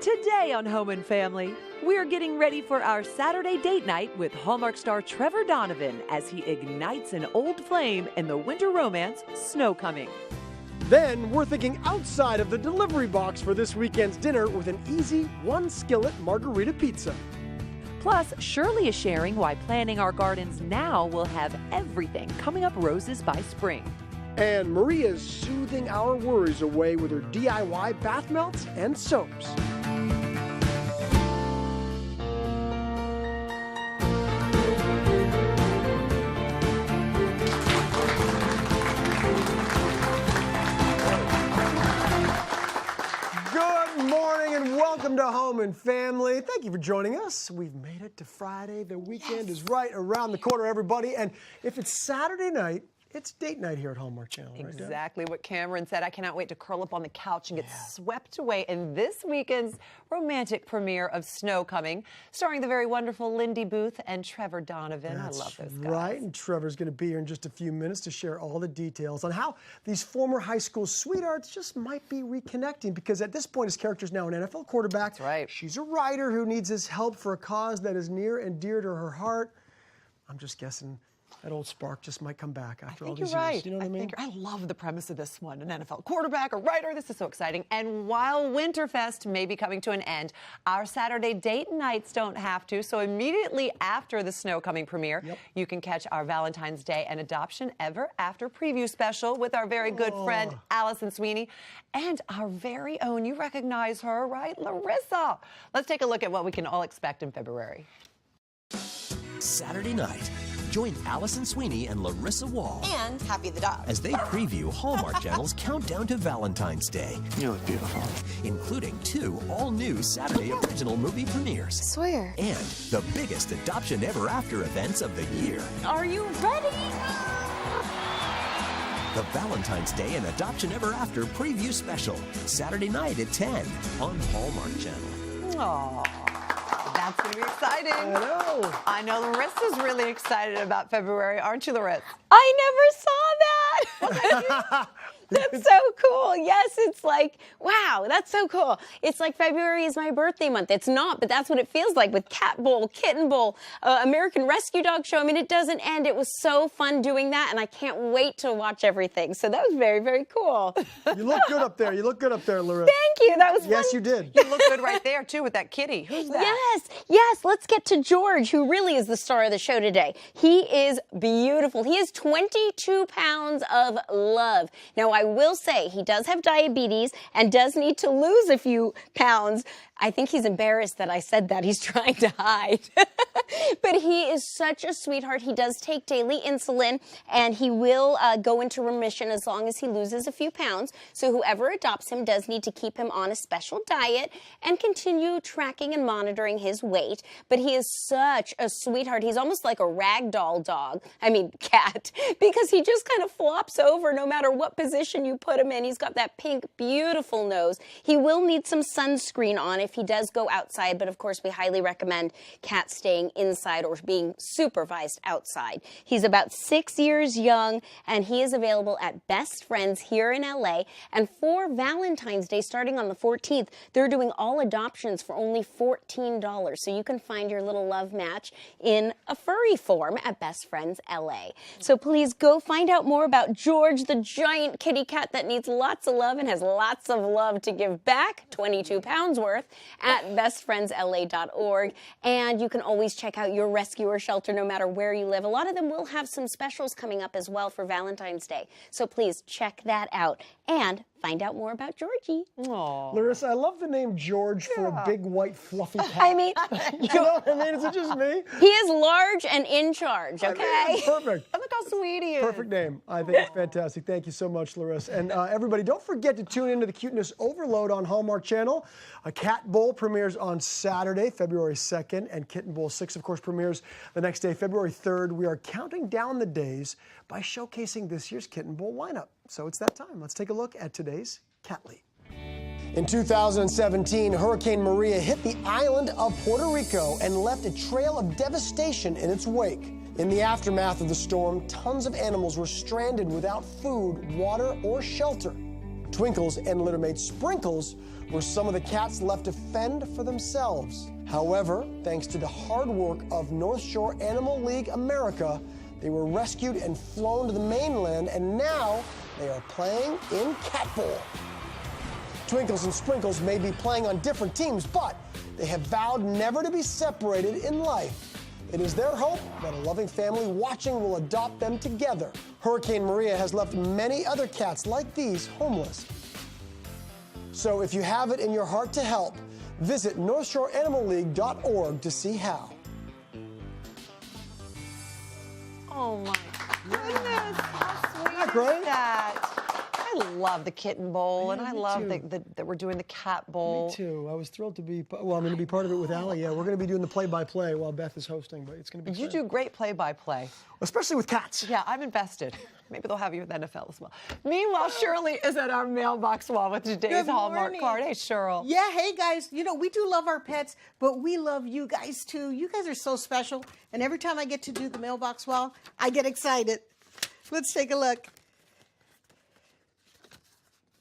Today on Home and Family, we're getting ready for our Saturday date night with Hallmark star Trevor Donovan as he ignites an old flame in the winter romance Snow Coming. Then we're thinking outside of the delivery box for this weekend's dinner with an easy one-skillet margarita pizza. Plus, Shirley is sharing why planning our gardens now will have everything coming up roses by spring. And Maria's soothing our worries away with her DIY bath melts and soaps. Welcome to Home and Family. Thank you for joining us. We've made it to Friday. The weekend is right around the corner, everybody. And if it's Saturday night, it's date night here at Hallmark Channel. Exactly what Cameron said. I cannot wait to curl up on the couch and get swept away in this weekend's romantic premiere of Snow Coming, starring the very wonderful Lindy Booth and Trevor Donovan. I love those guys. Right, and Trevor's going to be here in just a few minutes to share all the details on how these former high school sweethearts just might be reconnecting, because at this point his character's now an NFL quarterback. That's right. She's a writer who needs his help for a cause that is near and dear to her heart. I'm just guessing that old spark just might come back after all these years. You know what I mean? I love the premise of this one. An NFL quarterback, a writer. This is so exciting. And while Winterfest may be coming to an end, our Saturday date nights don't have to. So immediately after the Snow Coming premiere, you can catch our Valentine's Day and Adoption Ever After preview special with our very good friend Allison Sweeney and our very own, you recognize her, right? Larissa. Let's take a look at what we can all expect in February. Saturday night, join Allison Sweeney and Larissa Wohl and Happy the dog as they preview Hallmark Channel's countdown to Valentine's Day. You look beautiful. Including 2 all-new Saturday original movie premieres. I swear. And the biggest Adoption Ever After events of the year. Are you ready? The Valentine's Day and Adoption Ever After preview special, Saturday night at 10 on Hallmark Channel. Aww. That's going to be exciting. I know Larissa's really excited about February, aren't you, Larissa? I never saw that. That's so cool. Yes, it's like, wow, that's so cool. It's like February is my birthday month. It's not, but that's what it feels like with Cat Bowl, Kitten Bowl, American Rescue Dog Show. I mean, it doesn't end. It was so fun doing that, and I can't wait to watch everything. So that was very, very cool. You look good up there. You look good up there, Larissa. Thank you. That was fun. Yes, you did. You look good right there, too, with that kitty. Who's that? Yes. Let's get to George, who really is the star of the show today. He is beautiful. He is 22 pounds of love. Now, I will say he does have diabetes and does need to lose a few pounds. I think he's embarrassed that I said that. He's trying to hide. But he is such a sweetheart. He does take daily insulin, and he will go into remission as long as he loses a few pounds. So whoever adopts him does need to keep him on a special diet and continue tracking and monitoring his weight. But he is such a sweetheart. He's almost like a ragdoll dog. I mean, cat. Because he just kind of flops over no matter what position you put him in. He's got that pink, beautiful nose. He will need some sunscreen on if he does go outside, but of course we highly recommend cats staying inside or being supervised outside. He's about 6 years young, and he is available at Best Friends here in LA. And for Valentine's Day, starting on the 14th, they're doing all adoptions for only $14. So you can find your little love match in a furry form at Best Friends LA. So please go find out more about George, the giant kitty cat that needs lots of love and has lots of love to give back, 22 pounds worth, at bestfriendsla.org. And you can always check out your rescue or shelter no matter where you live. A lot of them will have some specials coming up as well for Valentine's Day. So please check that out and find out more about Georgie. Aww. Larissa, I love the name George for a big, white, fluffy cat. I mean, you know what I mean? Is it just me? He is large and in charge, okay? I mean, perfect. Look how sweet he is. Perfect name. I think it's fantastic. Thank you so much, Larissa. And everybody, don't forget to tune into the Cuteness Overload on Hallmark Channel. A Cat Bowl premieres on Saturday, February 2nd, and Kitten Bowl 6, of course, premieres the next day, February 3rd. We are counting down the days by showcasing this year's Kitten Bowl lineup. So it's that time. Let's take a look at today's Cat Lead. In 2017, Hurricane Maria hit the island of Puerto Rico and left a trail of devastation in its wake. In the aftermath of the storm, tons of animals were stranded without food, water, or shelter. Twinkles and littermate Sprinkles were some of the cats left to fend for themselves. However, thanks to the hard work of North Shore Animal League America, they were rescued and flown to the mainland, and now they are playing in Cat Bowl. Twinkles and Sprinkles may be playing on different teams, but they have vowed never to be separated in life. It is their hope that a loving family watching will adopt them together. Hurricane Maria has left many other cats like these homeless. So if you have it in your heart to help, visit NorthShoreAnimalLeague.org to see how. Oh my goodness, how sweet Isn't that is great? that? I love the kitten bowl, and Yeah, I me love too. that we're doing the cat bowl. Me too. I was thrilled to be, well, I'm going to be part of it with Allie. Yeah, we're going to be doing the play-by-play while Beth is hosting, but it's going to be You fun. do great play-by-play. Especially with cats. Yeah, I'm invested. Maybe they'll have you with NFL as well. Meanwhile, Shirley is at our mailbox wall with today's Good Hallmark morning. card. Hey, Cheryl. Yeah, hey guys, you know, we do love our pets, but we love you guys too. You guys are so special. And every time I get to do the mailbox wall, I get excited. Let's take a look.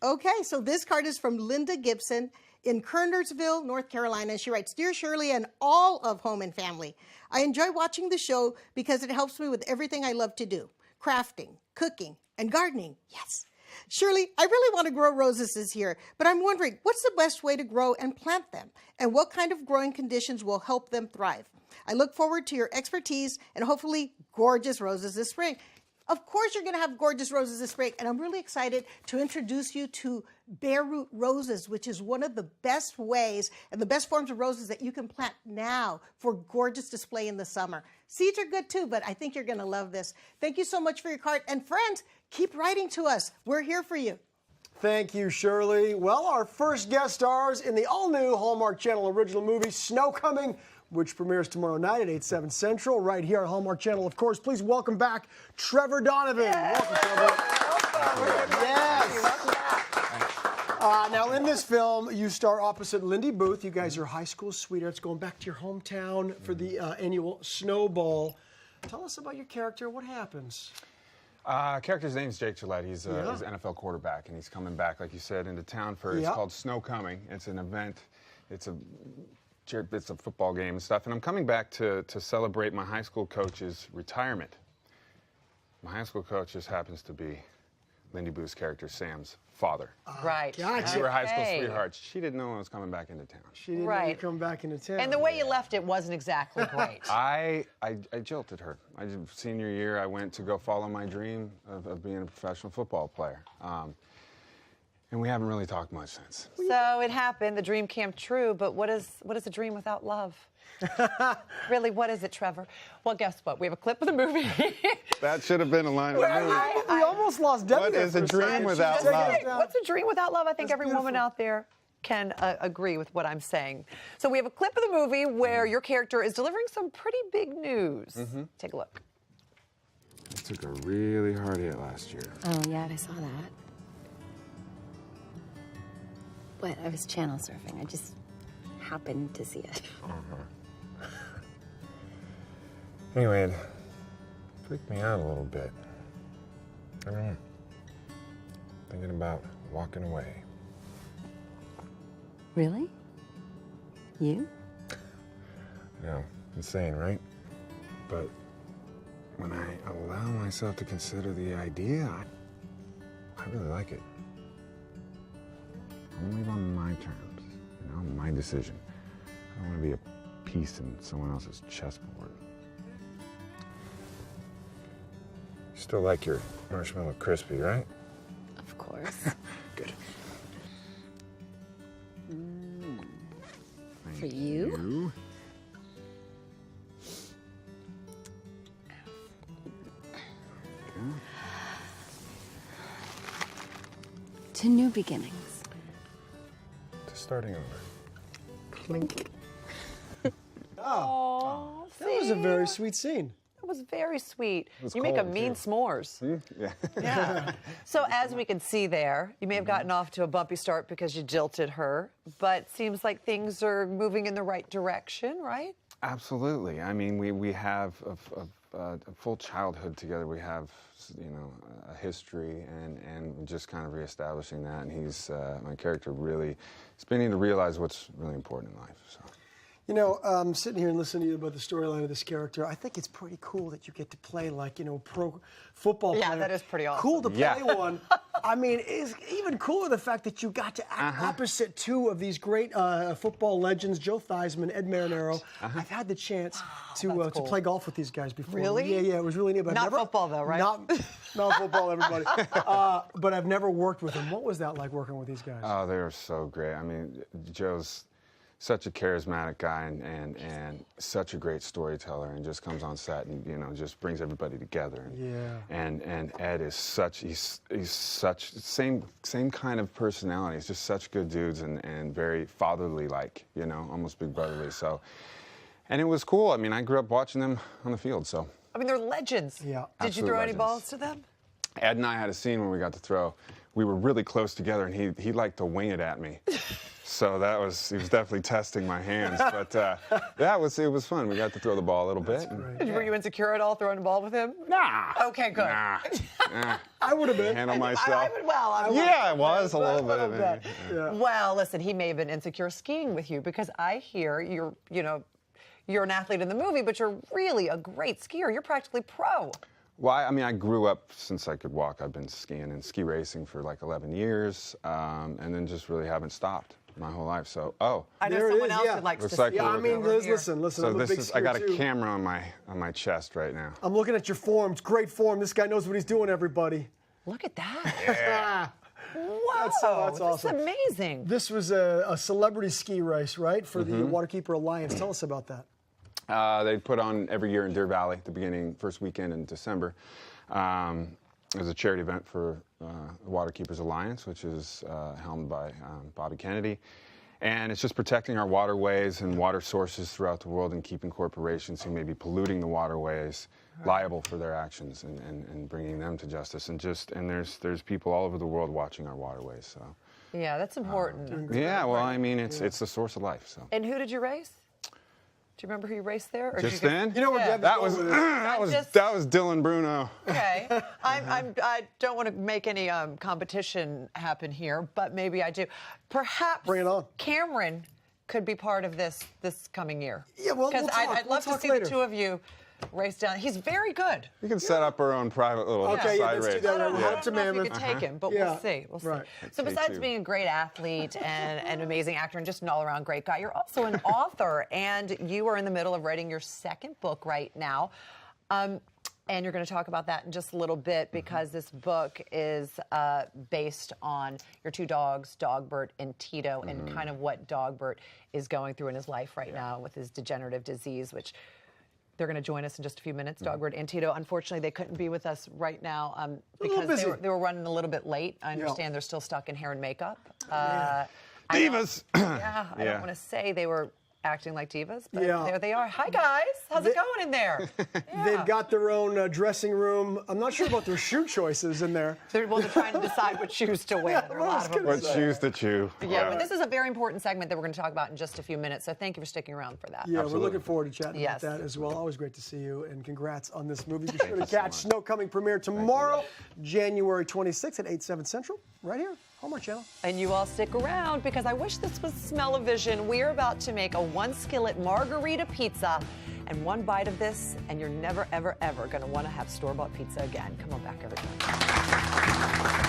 Okay, so this card is from Linda Gibson in Kernersville, North Carolina. She writes, Dear Shirley and all of Home and Family, I enjoy watching the show because it helps me with everything I love to do. Crafting, cooking, and gardening. Yes. Shirley, I really want to grow roses this year, but I'm wondering what's the best way to grow and plant them, and what kind of growing conditions will help them thrive? I look forward to your expertise and hopefully gorgeous roses this spring. Of course, you're going to have gorgeous roses this spring, and I'm really excited to introduce you to bare root roses, which is one of the best ways and the best forms of roses that you can plant now for gorgeous display in the summer. Seeds are good too, but I think you're going to love this. Thank you so much for your card, and friends, keep writing to us. We're here for you. Thank you, Shirley. Well, our first guest stars in the all-new Hallmark Channel original movie, Snow Coming, which premieres tomorrow night at 8/7 Central, right here on Hallmark Channel. Of course, please welcome back Trevor Donovan. Welcome, Trevor. Yes. Now, in this film, you star opposite Lindy Booth. You guys are high school sweethearts going back to your hometown for the annual Snowball. Tell us about your character. What happens? Character's name's Jake Gillette. He's an NFL quarterback, and he's coming back, like you said, into town for, it's called Snow Coming. It's an event. It's a football game and stuff, and I'm coming back to celebrate my high school coach's retirement. My high school coach just happens to be Lindy Booth's character, Sam's father. Right. Gotcha. We were high school Okay. sweethearts. She didn't know I was coming back into town. She didn't Right. even come back into town. And the way you left it wasn't exactly great. I jilted her. Senior year, I went to go follow my dream of being a professional football player. And we haven't really talked much since. So it happened. The dream came true. But what is a dream without love? Really, what is it, Trevor? Well, guess what? We have a clip of the movie. That should have been a line of the movie. We almost lost Debbie. What there is for a dream second. without She's taking love? us down. What's a dream without love? I think That's every woman beautiful. out there can agree with what I'm saying. So we have a clip of the movie where your character is delivering some pretty big news. Take a look. I took a really hard hit last year. Oh, yeah, I saw that. But I was channel surfing. I just happened to see it. Anyway, it freaked me out a little bit. I don't know. Thinking about walking away. Really? You? You know, insane, right? But when I allow myself to consider the idea, I really like it. I want to live on my terms, you know, my decision. I don't want to be a piece in someone else's chessboard. You still like your marshmallow crispy, right? Of course. Good. For you? To new beginnings. To starting over. Clink. Oh, That was a very sweet scene. It was very sweet. was You make a cold, mean too. s'mores. Yeah. Yeah. So as we can see there, you may have gotten off to a bumpy start because you jilted her, but seems like things are moving in the right direction, right? Absolutely. I mean, we have a full childhood together. We have, a history, and just kind of reestablishing that. And he's my character really is beginning to realize what's really important in life. So. I'm sitting here and listening to you about the storyline of this character. I think it's pretty cool that you get to play pro football player. Yeah, that is pretty awesome. Cool to play one. I mean, it's even cooler the fact that you got to act opposite two of these great football legends, Joe Theismann, Ed Marinaro. I've had the chance to play golf with these guys before. Really? Yeah, it was really neat. But not football, though, right? Not football, everybody. But I've never worked with them. What was that like working with these guys? Oh, they were so great. I mean, Joe's such a charismatic guy and such a great storyteller, and just comes on set and just brings everybody together. And Ed is he's such same kind of personality. He's just such good dudes and very fatherly like, almost big brotherly. So, and it was cool. I mean, I grew up watching them on the field. So. I mean, they're legends. Yeah. Did you throw any balls to them? Ed and I had a scene when we got to throw. We were really close together, and he liked to wing it at me. So he was definitely testing my hands, but it was fun. We got to throw the ball a little bit. Were you insecure at all throwing the ball with him? Nah. Okay, good. Nah. I would have been. Handle myself. I was a little bit. Yeah. Well, listen, he may have been insecure skiing with you, because I hear you're an athlete in the movie, but you're really a great skier. You're practically pro. Well, I grew up since I could walk. I've been skiing and ski racing for like 11 years, and then just really haven't stopped my whole life. So, I know someone else would like to Looks like ski. Yeah, I mean, listen. So I'm a big I got skier, a too. camera on my chest right now. I'm looking at your form. It's great form. This guy knows what he's doing, everybody. Look at that. Yeah. Whoa, That's awesome. That's amazing. This was a celebrity ski race, right, for the Waterkeeper Alliance. Tell us about that. They put on every year in Deer Valley, the first weekend in December. It was a charity event for the Waterkeepers Alliance, which is helmed by Bobby Kennedy. And it's just protecting our waterways and water sources throughout the world, and keeping corporations who may be polluting the waterways liable for their actions, and bringing them to justice. And there's people all over the world watching our waterways. So. Yeah, that's important. Yeah, well, I mean, it's the source of life. So. And who did you race? Do you remember who you raced there? Or Just then? You know where that was Dylan Bruno. Okay. I don't want to make any competition happen here, but maybe I do. Perhaps Bring it on. Cameron could be part of this coming year. Yeah, well, we'll talk. I'd love to see later. the two of you race down. He's very good. We can set up our own private little side let's race. do that. I don't We'll know head up to if we Mammoth. could take him, but we'll see. We'll see. Right. So Me besides too. being a great athlete and an amazing actor and just an all-around great guy, you're also an author, and you are in the middle of writing your second book right now. And you're going to talk about that in just a little bit, because this book is based on your two dogs, Dogbert and Tito, and kind of what Dogbert is going through in his life right now with his degenerative disease, which they're going to join us in just a few minutes, Dogbert and Tito. Unfortunately, they couldn't be with us right now because they were running a little bit late. I understand they're still stuck in hair and makeup. Divas! I don't want to say they were acting like divas, but there they are. Hi, guys. How's it going in there? They've got their own dressing room. I'm not sure about their shoe choices in there. They're trying to decide what shoes to wear. There are a lot of them. What shoes to chew. Yeah, but this is a very important segment that we're going to talk about in just a few minutes, so thank you for sticking around for that. Yeah, Absolutely. we're looking forward to chatting about that as well. Always great to see you, and congrats on this movie. Be sure to catch Snow Coming premiere tomorrow, January 26th at 8/7 Central, right here, Hallmark Channel. And you all stick around, because I wish this was Smell-O-Vision. We're about to make a one-skillet margarita pizza, and one bite of this, and you're never, ever, ever going to want to have store-bought pizza again. Come on back, everyone.